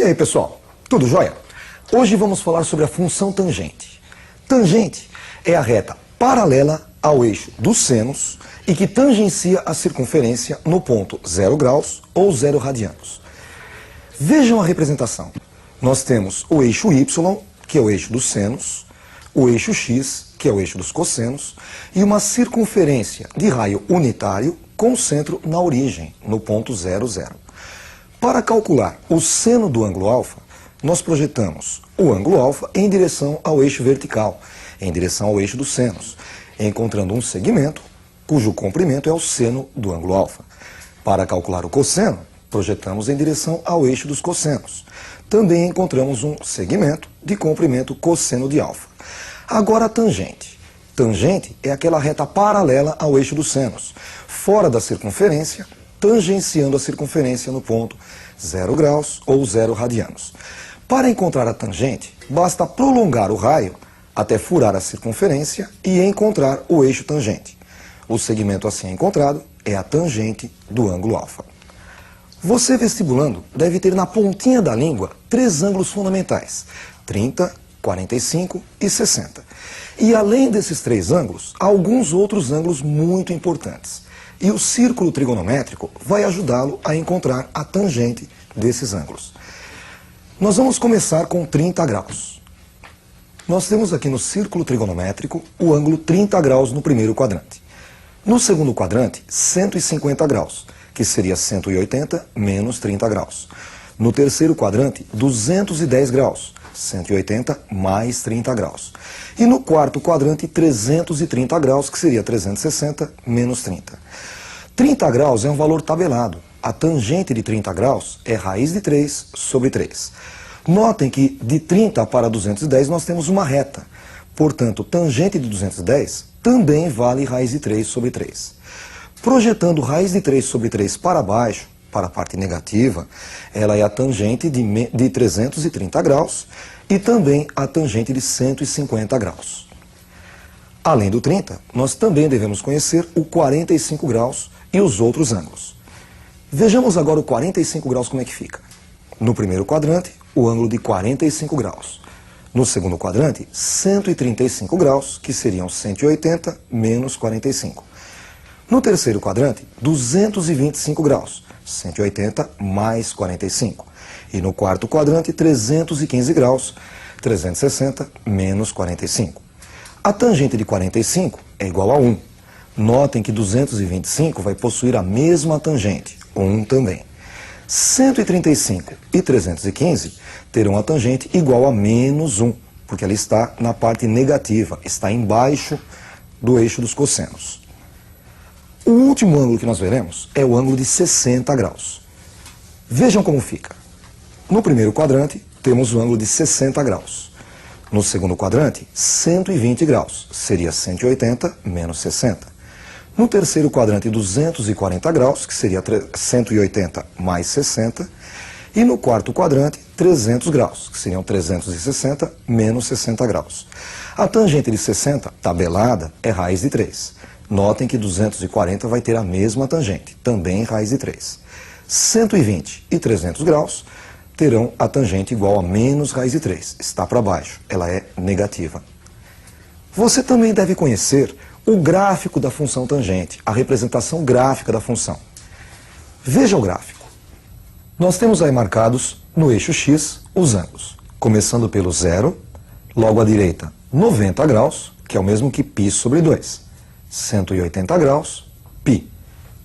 aí, pessoal? Tudo jóia? Hoje vamos falar sobre a função tangente. Tangente é a reta paralela ao eixo dos senos e que tangencia a circunferência no ponto 0 graus ou 0 radianos. Vejam a representação. Nós temos o eixo Y, que é o eixo dos senos, o eixo X, que é o eixo dos cossenos, e uma circunferência de raio unitário com centro na origem, no ponto 0, 0. Para calcular o seno do ângulo alfa, nós projetamos o ângulo alfa em direção ao eixo vertical, em direção ao eixo dos senos, encontrando um segmento cujo comprimento é o seno do ângulo alfa. Para calcular o cosseno, projetamos em direção ao eixo dos cossenos. Também encontramos um segmento de comprimento cosseno de alfa. Agora a tangente. Tangente é aquela reta paralela ao eixo dos senos, fora da circunferência, tangenciando a circunferência no ponto 0 graus ou 0 radianos. Para encontrar a tangente, basta prolongar o raio até furar a circunferência e encontrar o eixo tangente. O segmento assim encontrado é a tangente do ângulo alfa. Você, vestibulando, deve ter na pontinha da língua 3 ângulos fundamentais: 30, 45 e 60. E além desses 3 ângulos, há alguns outros ângulos muito importantes. E o círculo trigonométrico vai ajudá-lo a encontrar a tangente desses ângulos. Nós vamos começar com 30 graus. Nós temos aqui no círculo trigonométrico o ângulo 30 graus no primeiro quadrante. No segundo quadrante, 150 graus, que seria 180 menos 30 graus. No terceiro quadrante, 210 graus, 180 mais 30 graus. E no quarto quadrante, 330 graus, que seria 360 menos 30. 30 graus é um valor tabelado. A tangente de 30 graus é raiz de 3 sobre 3. Notem que de 30 para 210 nós temos uma reta. Portanto, tangente de 210 também vale raiz de 3 sobre 3. Projetando raiz de 3 sobre 3 para baixo, para a parte negativa, ela é a tangente de 330 graus e também a tangente de 150 graus. Além do 30, nós também devemos conhecer o 45 graus e os outros ângulos. Vejamos agora o 45 graus como é que fica. No primeiro quadrante, o ângulo de 45 graus. No segundo quadrante, 135 graus, que seriam 180 menos 45. No terceiro quadrante, 225 graus, 180 mais 45. E no quarto quadrante, 315 graus, 360 menos 45. A tangente de 45 é igual a 1. Notem que 225 vai possuir a mesma tangente, 1 também. 135 e 315 terão a tangente igual a menos 1, porque ela está na parte negativa, está embaixo do eixo dos cossenos. O último ângulo que nós veremos é o ângulo de 60 graus. Vejam como fica. No primeiro quadrante, temos o ângulo de 60 graus. No segundo quadrante, 120 graus, seria 180 menos 60. No terceiro quadrante, 240 graus, que seria 180 mais 60. E no quarto quadrante, 300 graus, que seriam 360 menos 60 graus. A tangente de 60, tabelada, é raiz de 3. Notem que 240 vai ter a mesma tangente, também raiz de 3. 120 e 300 graus terão a tangente igual a menos raiz de 3. Está para baixo, ela é negativa. Você também deve conhecer o gráfico da função tangente, a representação gráfica da função. Veja o gráfico. Nós temos aí marcados no eixo X os ângulos, começando pelo 0, logo à direita 90 graus, que é o mesmo que π sobre 2, 180 graus, π,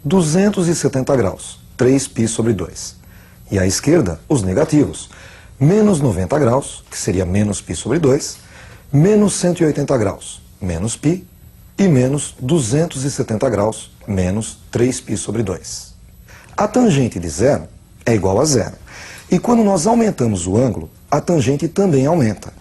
270 graus, 3π sobre 2. E à esquerda, os negativos, menos 90 graus, que seria menos π sobre 2, menos 180 graus, menos π, e menos 270 graus, menos 3π sobre 2. A tangente de 0 é igual a 0. E quando nós aumentamos o ângulo, a tangente também aumenta.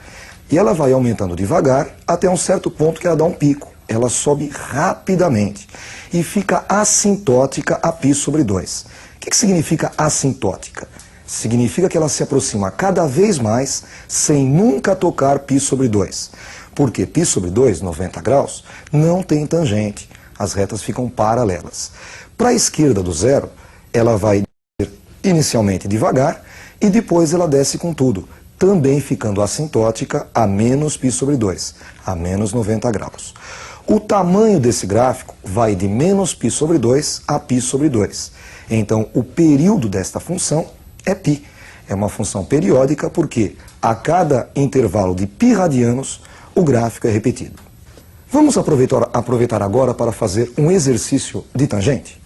E ela vai aumentando devagar até um certo ponto que ela dá um pico. Ela sobe rapidamente e fica assintótica a π sobre 2. O que significa assintótica? Significa que ela se aproxima cada vez mais sem nunca tocar π sobre 2. Porque π sobre 2, 90 graus, não tem tangente. As retas ficam paralelas. Para a esquerda do 0, ela vai inicialmente devagar e depois ela desce com tudo, também ficando assintótica a menos π sobre 2, a menos 90 graus. O tamanho desse gráfico vai de menos π sobre 2 a π sobre 2. Então, o período desta função é π. É uma função periódica porque a cada intervalo de π radianos, o gráfico é repetido. Vamos aproveitar agora para fazer um exercício de tangente.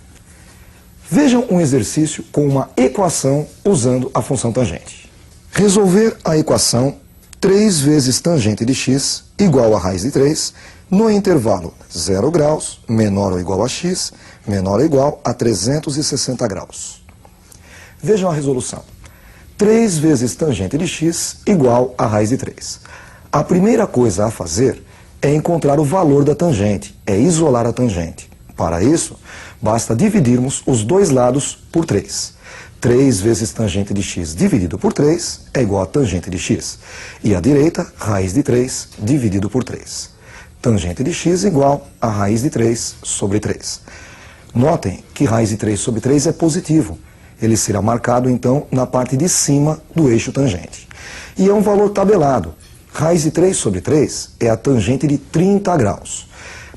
Vejam um exercício com uma equação usando a função tangente. Resolver a equação 3 vezes tangente de x igual a raiz de 3 no intervalo 0 graus menor ou igual a x menor ou igual a 360 graus. Vejam a resolução. 3 vezes tangente de x igual a raiz de 3. A primeira coisa a fazer é encontrar o valor da tangente, é isolar a tangente. Para isso, basta dividirmos os dois lados por 3. 3 vezes tangente de x dividido por 3 é igual a tangente de x. E à direita, raiz de 3 dividido por 3. Tangente de x igual a raiz de 3 sobre 3. Notem que raiz de 3 sobre 3 é positivo. Ele será marcado, então, na parte de cima do eixo tangente. E é um valor tabelado. Raiz de 3 sobre 3 é a tangente de 30 graus.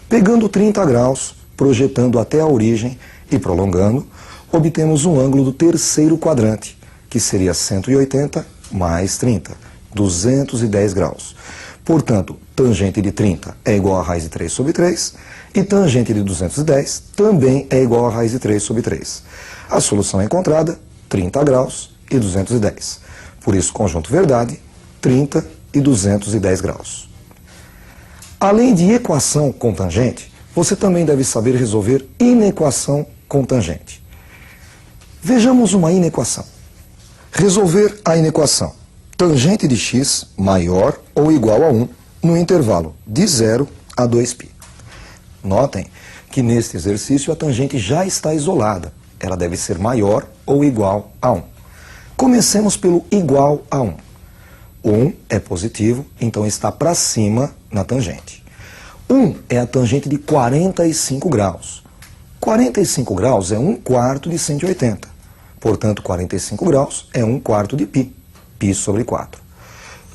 Pegando 30 graus, projetando até a origem e prolongando, obtemos um ângulo do terceiro quadrante, que seria 180 mais 30, 210 graus. Portanto, tangente de 30 é igual a raiz de 3 sobre 3 e tangente de 210 também é igual a raiz de 3 sobre 3. A solução é encontrada, 30 graus e 210. Por isso, conjunto verdade, 30 e 210 graus. Além de equação com tangente, você também deve saber resolver inequação com tangente. Vejamos uma inequação. Resolver a inequação tangente de x maior ou igual a 1 no intervalo de 0 a 2π. Notem que neste exercício a tangente já está isolada. Ela deve ser maior ou igual a 1. Comecemos pelo igual a 1. 1 é positivo, então está para cima na tangente. 1 é a tangente de 45 graus. 45 graus é 1/4 de 180. Portanto, 45 graus é 1/4 de π, π sobre 4.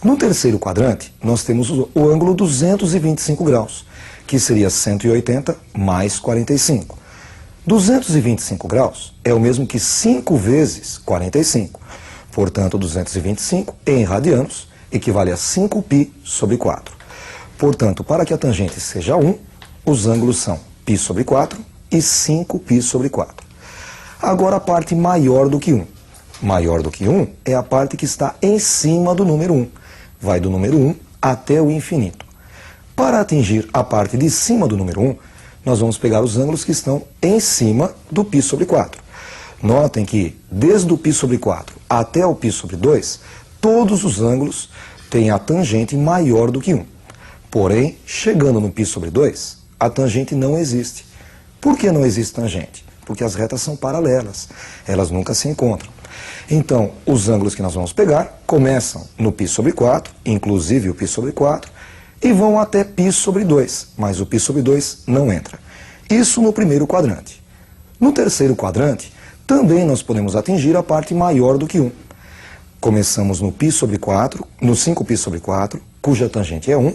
No terceiro quadrante, nós temos o ângulo 225 graus, que seria 180 mais 45. 225 graus é o mesmo que 5 vezes 45. Portanto, 225 em radianos equivale a 5π sobre 4. Portanto, para que a tangente seja 1, os ângulos são π sobre 4 e 5π sobre 4. Agora a parte maior do que 1. Maior do que 1 é a parte que está em cima do número 1. Vai do número 1 até o infinito. Para atingir a parte de cima do número 1, nós vamos pegar os ângulos que estão em cima do π sobre 4. Notem que, desde o π sobre 4 até o π sobre 2, todos os ângulos têm a tangente maior do que 1. Porém, chegando no π sobre 2, a tangente não existe. Por que não existe tangente? Porque as retas são paralelas, elas nunca se encontram. Então, os ângulos que nós vamos pegar começam no π sobre 4, inclusive o π sobre 4, e vão até π sobre 2, mas o π sobre 2 não entra. Isso no primeiro quadrante. No terceiro quadrante, também nós podemos atingir a parte maior do que 1. Começamos no π sobre 4, no 5π sobre 4, cuja tangente é 1,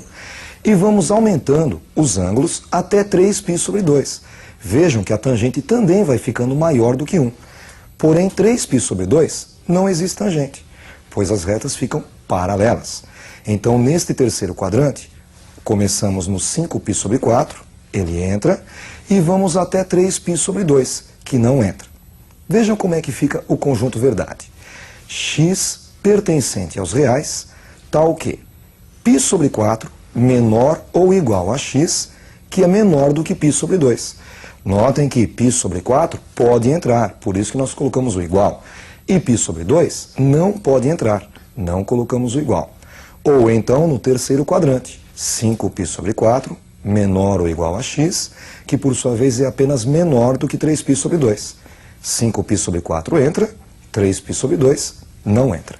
e vamos aumentando os ângulos até 3π sobre 2. Vejam que a tangente também vai ficando maior do que 1. Porém, 3π sobre 2 não existe tangente, pois as retas ficam paralelas. Então, neste terceiro quadrante, começamos no 5π sobre 4, ele entra, e vamos até 3π sobre 2, que não entra. Vejam como é que fica o conjunto verdade. X pertencente aos reais, tal que π sobre 4 menor ou igual a x, que é menor do que π sobre 2. Notem que π sobre 4 pode entrar, por isso que nós colocamos o igual. E π sobre 2 não pode entrar, não colocamos o igual. Ou então, no terceiro quadrante, 5π sobre 4 menor ou igual a x, que por sua vez é apenas menor do que 3π sobre 2. 5π sobre 4 entra, 3π sobre 2 não entra.